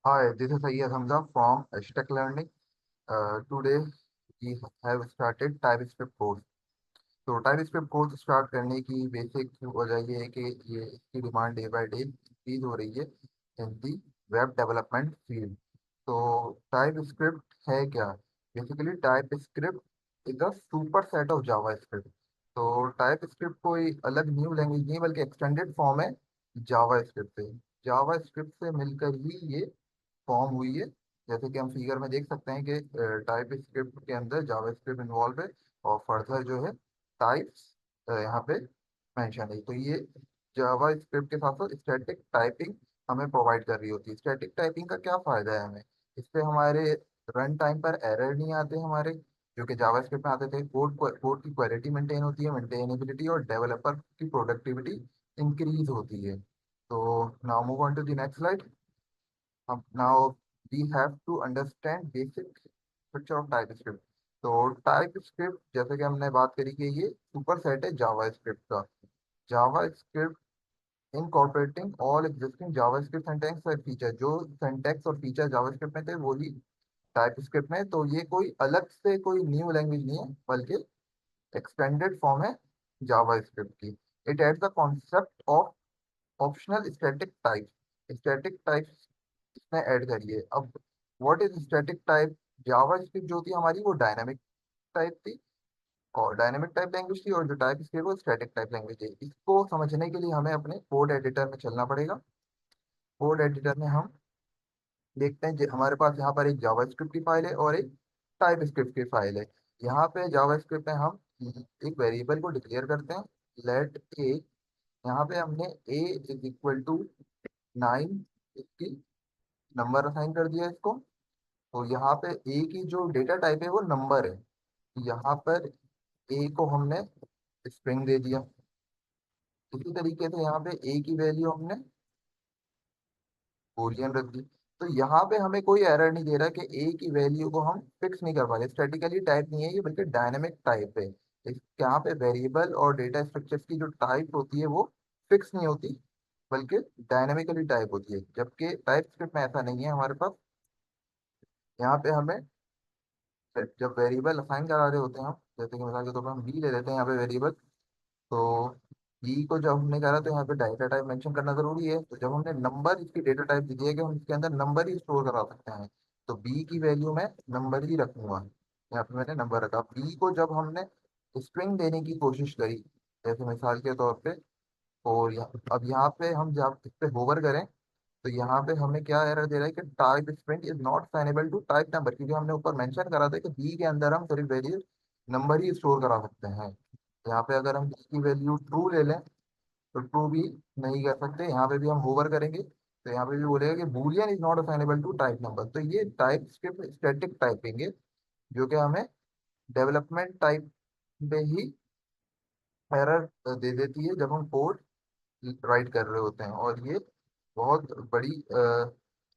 Hi, this is Sayyed Hamza from Hashtag Learning. Today we have started TypeScript course. तो TypeScript course start करने की basic वजह ये है कि ये इसकी demand day by day increase हो रही है इन दी वेब डेवलपमेंट फील्ड। तो TypeScript है क्या? Basically TypeScript is a super set of JavaScript. तो TypeScript कोई अलग न्यू लैंग्वेज नहीं बल्कि एक्सटेंडेड फॉर्म है जावास्क्रिप्ट से। जावास्क्रिप्ट से मिलकर ही ये फॉर्म हुई है। जैसे कि हम फिगर में देख सकते हैं कि टाइप स्क्रिप्ट के अंदर जावास्क्रिप्ट इन्वॉल्व है और फर्दर जो है टाइप्स यहाँ पे मेंशन है। तो ये जावा स्क्रिप्ट के साथ साथ स्टैटिक टाइपिंग हमें प्रोवाइड कर रही होती है। स्टैटिक टाइपिंग का क्या फायदा है हमें? इससे हमारे रन टाइम पर एरर नहीं आते हमारे, जो कि जावा स्क्रिप्ट में आते थे। कोड की क्वालिटी मेंटेन होती है, मेंटेनेबिलिटी और डेवलपर की प्रोडक्टिविटी इंक्रीज होती है। तो now move on to the next slide. Now we have to understand basic structure of TypeScript. तो TypeScript जैसे कि हमने बात करी कि ये सुपर सेट है जावास्क्रिप्ट का। JavaScript incorporating all existing JavaScript syntax और फीचर, जो सिंटैक्स और फीचर जावास्क्रिप्ट में थे वही टाइपस्क्रिप्ट में। तो ये कोई अलग से कोई न्यू लैंग्वेज नहीं है बल्कि एक्सटेंडेड फॉर्म है जावास्क्रिप्ट की। It adds the concept of optional static type. Static type इसमें ऐड करिए। अब what is static type? Java script जो थी हमारी वो डायनामिक टाइप थी और डायनामिक टाइप लैंग्वेज थी, और जो टाइप स्क्रिप्ट वो स्टैटिक टाइप लैंग्वेज है। इसको समझने के लिए हमें अपने कोड एडिटर में चलना पड़ेगा। कोड एडिटर में हम देखते हैं हमारे पास यहाँ पर एक जावा स्क्रिप्ट की फाइल है और एक टाइप स्क्रिप्ट की फाइल है। यहाँ पे जावा स्क्रिप्ट में हम एक वेरिएबल को डिक्लेयर करते हैं, लेट ए। यहाँ पे हमने ए इज इक्वल टू 9 इसकी नंबर असाइन कर दिया इसको। तो यहाँ पे ए की जो डेटा टाइप है वो नंबर है। यहाँ पर ए को हमने स्ट्रिंग दे दिया। इसी तरीके से यहाँ पे ए की वैल्यू हमने बूलियन रख दी। तो यहाँ पे हमें कोई एरर नहीं दे रहा कि ए की वैल्यू को हम फिक्स नहीं कर पा रहे। स्टैटिकली टाइप नहीं है ये बल्कि डायनेमिक टाइप है। यहाँ पे वेरिएबल और डेटा स्ट्रक्चर्स की जो टाइप होती है वो फिक्स नहीं होती बल्कि डायनेमिकली टाइप होती है, जबकि टाइप स्क्रिप्ट में ऐसा नहीं है हमारे पास। यहाँ पे हमें जब वेरिएबल असाइन करा रहे होते हैं हम, जैसे कि मिसाल के तौर पर हम बी ले लेते हैं यहाँ पे वेरिएबल। तो बी को जब हमने करा तो यहाँ पे डेटा टाइप मेंशन करना जरूरी है। तो जब हमने नंबर इसकी डेटा टाइप दी है कि हम इसके अंदर नंबर ही स्टोर करा सकते हैं, तो बी की वैल्यू में नंबर ही रखूंगा। यहाँ पे मैंने नंबर रखा। बी को जब हमने स्ट्रिंग देने की कोशिश करी, जैसे मिसाल के तौर पे, और अब यहाँ पे हम जब इस पे होवर करें तो यहाँ पे हमें क्या एरर दे रहा है कि type string is not assignable to type number, क्योंकि हमने ऊपर मेंशन करा था कि बी के अंदर हम सिर्फ वैल्यू नंबर ही स्टोर करा सकते हैं। यहाँ पे अगर हम बी की वैल्यू ट्रू ले लें तो ट्रू भी नहीं कर सकते। यहाँ पे भी हम होवर करेंगे तो यहाँ पे भी बोलेगा कि boolean is not assignable to type number. तो ये टाइप स्क्रिप्ट स्टैटिक टाइपिंग है जो कि हमें डेवलपमेंट टाइप पे ही एरर दे देती है जब हम कोड राइट कर रहे होते हैं। और ये बहुत बड़ी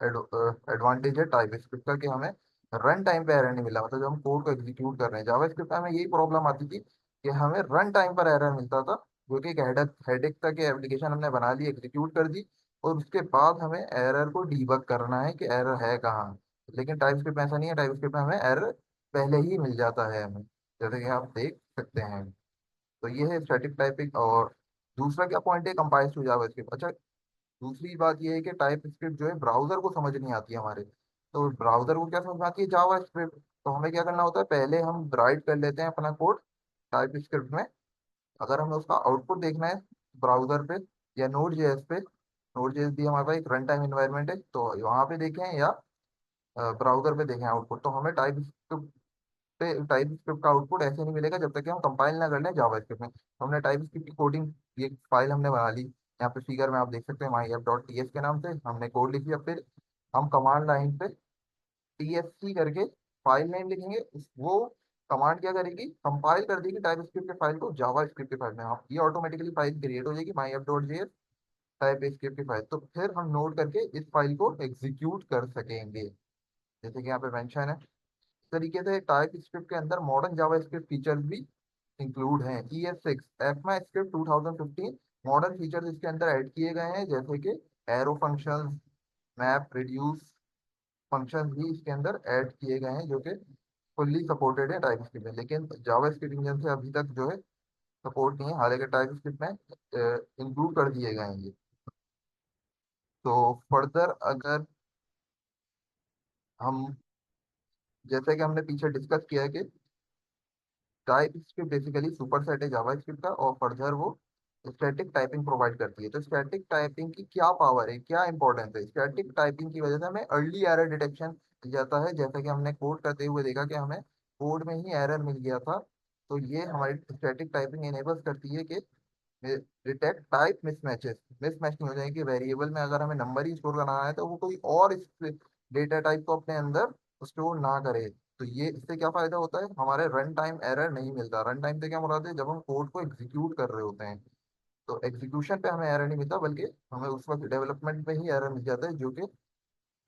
एडवांटेज है टाइप स्क्रिप्ट का कि हमें रन टाइम पे एरर नहीं मिला। मतलब जब हम कोड को एग्जीक्यूट कर रहे हैं जावा स्क्रिप्ट में हमें यही प्रॉब्लम आती थी कि हमें रन टाइम पर एरर मिलता था, जो कि एक हेडेक था कि एप्लीकेशन हमने बना ली, एग्जीक्यूट कर दी और उसके बाद हमें एरर को डीबग करना है कि एरर है कहाँ। लेकिन टाइप स्क्रिप्ट में ऐसा नहीं है। टाइप स्क्रिप्ट में हमें एरर पहले ही मिल जाता है हमें, जैसे कि आप देख सकते हैं। तो ये है स्टैटिक टाइपिंग। और दूसरा क्या पॉइंट है, कंपाइल्स टू जावास्क्रिप्ट। अच्छा, दूसरी बात ये है कि टाइप स्क्रिप्ट जो है ब्राउजर को समझ नहीं आती है हमारे। तो ब्राउजर को क्या समझ में आती है? जावा स्क्रिप्ट। तो हमें क्या करना होता है, पहले हम राइट कर लेते हैं अपना कोड टाइप स्क्रिप्ट में। अगर हमें उसका आउटपुट देखना है ब्राउजर पे या नोड जेएस पे, नोड जेएस भी हमारे पास एक रन टाइम इन्वायरमेंट है, तो वहाँ पे देखें या ब्राउजर पे देखें आउटपुट, तो हमें टाइप स्क्रिप्ट का आउटपुट ऐसे नहीं मिलेगा जब तक कि हम कंपाइल ना कर लें जावा स्क्रिप्ट में। तो हमने टाइप स्क्रिप्ट की कोडिंग, ये फाइल हमने बना ली। यहाँ पे फिगर में आप देख सकते हैं myf.ts के नाम से हमने कोड लिख लिया। फिर हम कमांड लाइन पे tsc करके फाइल नेम लिखेंगे। वो कमांड क्या करेगी, कंपाइल कर देगी टाइप स्क्रिप्ट के फाइल को जावा स्क्रिप्ट के फाइल में। आप ये ऑटोमेटिकली फाइल क्रिएट हो जाएगी myf.js टाइप स्क्रिप्ट की फाइल। तो फिर हम नोट करके इस फाइल को एग्जीक्यूट कर सकेंगे, जैसे कि यहाँ पे मेंशन है। तरीके से टाइप स्क्रिप्ट के अंदर मॉडर्न जावास्क्रिप्ट फीचर्स भी इंक्लूड हैं। ES6 एफमा स्क्रिप्ट 2015 मॉडर्न फीचर्स इसके अंदर ऐड किए गए हैं, जैसे कि arrow functions, map reduce, function भी इसके अंदर ऐड किए गए हैं जो कि फुल्ली सपोर्टेड है टाइपस्क्रिप्ट में, लेकिन जावास्क्रिप्ट इंजन से अभी तक जो है सपोर्ट नहीं है, हालांकि टाइपस्क्रिप्ट में इंक्लूड कर दिए गए हैं ये। तो फर्दर अगर हम, जैसे कि हमने पीछे डिस्कस किया है कि टाइप स्क्रिप्ट बेसिकली सुपरसेट है जावास्क्रिप्ट का, और फर्दर वो स्टैटिक टाइपिंग प्रोवाइड करती है। तो स्टैटिक टाइपिंग की क्या पावर है, क्या इंपॉर्टेंस है? स्टैटिक टाइपिंग की वजह से हमें अर्ली एरर डिटेक्शन मिल जाता है। जैसे कि हमने कोड करते हुए देखा कि हमें कोड में ही एरर मिल गया था, तो ये हमारी स्टैटिक टाइपिंग इनेबल्स करती है कि डिटेक्ट टाइप मिसमैचेस। मिसमैच नहीं हो जाएगी वेरिएबल में, अगर हमें नंबर ही स्टोर करना है तो वो कोई और इस डेटा टाइप को अपने अंदर स्टोर ना करे। तो ये इससे क्या फायदा होता है, हमारे रन टाइम एरर नहीं मिलता। रन टाइम से क्या मुराद है, जब हम कोड को एग्जीक्यूट कर रहे होते हैं तो एग्जीक्यूशन पे हमें एरर नहीं मिलता, बल्कि हमें उस वक्त डेवलपमेंट में ही एरर मिल जाता है, जो कि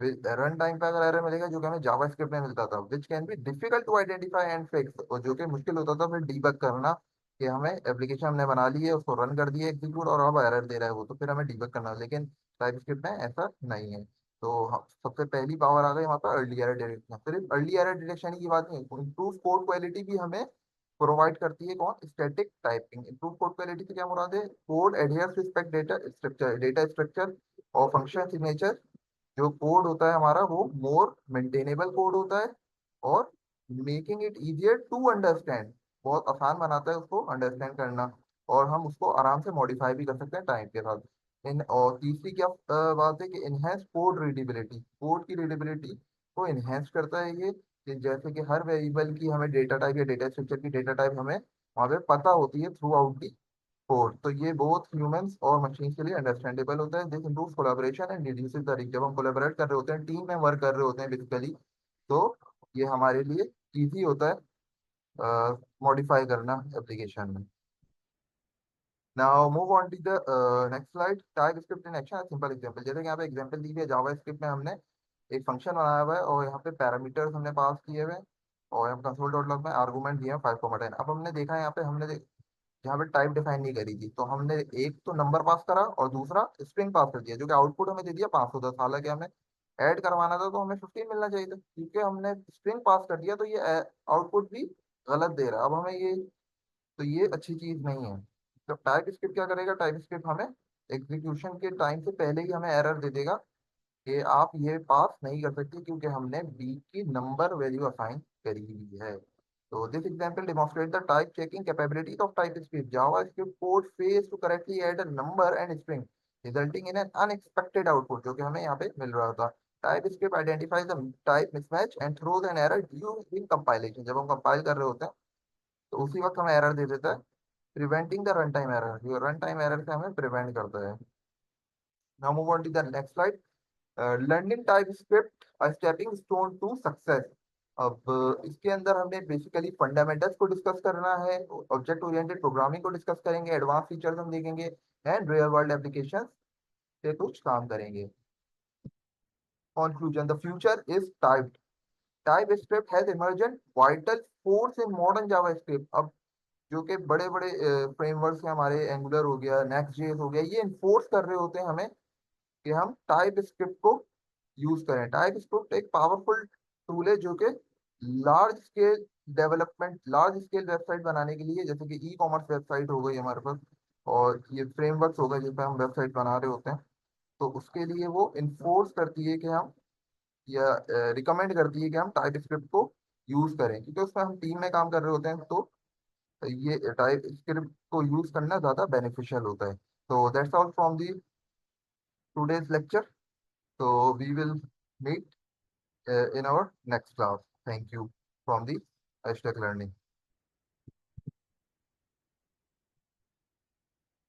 रन टाइम पे अगर एरर मिलेगा जो कि हमें जावास्क्रिप्ट में मिलता था, which can be difficult to identify and fix, और जो कि मुश्किल होता था फिर डीबग करना, कि हमें एप्लीकेशन हमने बना ली है, उसको रन कर दिया एग्जीक्यूट, और अब एरर दे रहा है वो, तो फिर हमें डीबग करना है। लेकिन टाइपस्क्रिप्ट में ऐसा नहीं है। तो सबसे पहली पावर आ गई वहाँ पर अर्ली एरर डिटेक्शन। सिर्फ अर्ली एरर डिटेक्शन की बात नहीं, इम्प्रूव कोड क्वालिटी भी हमें प्रोवाइड करती है कौन, static typing. Improve code quality से क्या मुराद है, code adheres to spec data structure और फंक्शन सिग्नेचर। जो कोड होता है हमारा वो मोर मेंटेनेबल कोड होता है, और making it easier to understand, बहुत आसान बनाता है उसको अंडरस्टैंड करना, और हम उसको आराम से मॉडिफाई भी कर सकते हैं टाइम के साथ। इन और तीसरी क्या बात है कि इनहेंस कोड रीडेबिलिटी, कोड की रीडेबिलिटी को इनहेंस करता है ये, कि जैसे कि हर वेरिएबल की हमें डेटा टाइप या डेटा स्ट्रक्चर की डेटा टाइप हमें वहाँ पे पता होती है थ्रू आउट दी कोड। तो ये बोथ ह्यूमंस और मशीन के लिए अंडरस्टैंडेबल होता है। This improve collaboration and reduces the risk. जब हम कोलैबोरेट कर रहे होते हैं, टीम में वर्क कर रहे होते हैं बेसिकली, तो ये हमारे लिए इजी होता है मॉडिफाई करना एप्लीकेशन में। Now move on to the next slide, TypeScript in action, simple example. जैसे कि यहाँ पे एग्जांपल दी हुई है, जावा स्क्रिप्ट में हमने एक फंक्शन बनाया हुआ है, और यहाँ पे पैरामीटर्स हमने पास किए हुए हैं, और हम कंसोल डॉट लॉग में आर्गूमेंट दिए हैं 5,10। अब हमने देखा है यहाँ पे हमने जहाँ पे टाइप डिफाइन नहीं करी थी, तो हमने एक तो नंबर पास करा और दूसरा स्ट्रिंग पास कर दिया, जो कि आउटपुट हमें दे दिया 510। हालांकि हमें ऐड करवाना था तो हमें 15 मिलना चाहिए था, क्योंकि हमने स्ट्रिंग पास कर दिया, तो ये आउटपुट भी गलत दे रहा है। अब हमें ये, तो ये अच्छी चीज नहीं है। तो टाइप स्क्रिप्ट क्या करेगा, टाइप स्क्रिप्ट हमें एग्जीक्यूशन के टाइम से पहले ही हमें एरर दे देगा कि आप ये पास नहीं कर सकते, क्योंकि हमने बी की नंबर वैल्यू असाइन करी हुई है। तो this example demonstrate the type checking capabilities of type script. Java script code phase two correctly add a number and string, resulting in an unexpected output, जो कि हमें यहाँ पे मिल रहा था। Type script identifies the type mismatch and throws an error due in compilation. जब हम compile कर रहे होते हैं तो उसी वक्त हमें एरर दे देता है, preventing the run time error, जो रन टाइम एरर से हमें प्रिवेंट करता है। Now move on to the next slide, learning TypeScript a stepping stone to success. अब इसके अंदर हमने बेसिकली फंडामेंटल्स को डिस्कस करना है, ऑब्जेक्ट ओरिएंटेड प्रोग्रामिंग को डिस्कस करेंगे, एडवांस फीचर्स हम देखेंगे, एंड रियल वर्ल्ड एप्लीकेशन से कुछ काम करेंगे। Conclusion, the future is typed. TypeScript has emerged vital force in modern JavaScript। अब जो कि बड़े बड़े फ्रेमवर्क्स हैं हमारे, एंगुलर हो गया, नेक्स्ट जेएस हो गया, ये इन्फोर्स कर रहे होते हैं हमें कि हम टाइप स्क्रिप्ट को यूज करें। टाइप स्क्रिप्ट एक पावरफुल टूल है जो कि large scale development, large scale website बनाने के लिए, जैसे कि ई कॉमर्स वेबसाइट हो गई हमारे पास, और ये फ्रेमवर्क्स हो गए जिस पर हम वेबसाइट बना रहे होते हैं, तो उसके लिए वो इन्फोर्स करती है कि हम, या रिकमेंड करती है कि हम टाइप स्क्रिप्ट को यूज करें, क्योंकि उसमें हम टीम में काम कर रहे होते हैं, तो ये टाइप स्क्रिप्ट को यूज करना ज्यादा बेनिफिशियल होता है। तो that's all from the today's lecture. So we will meet in our next class. Thank you from the hashtag learning.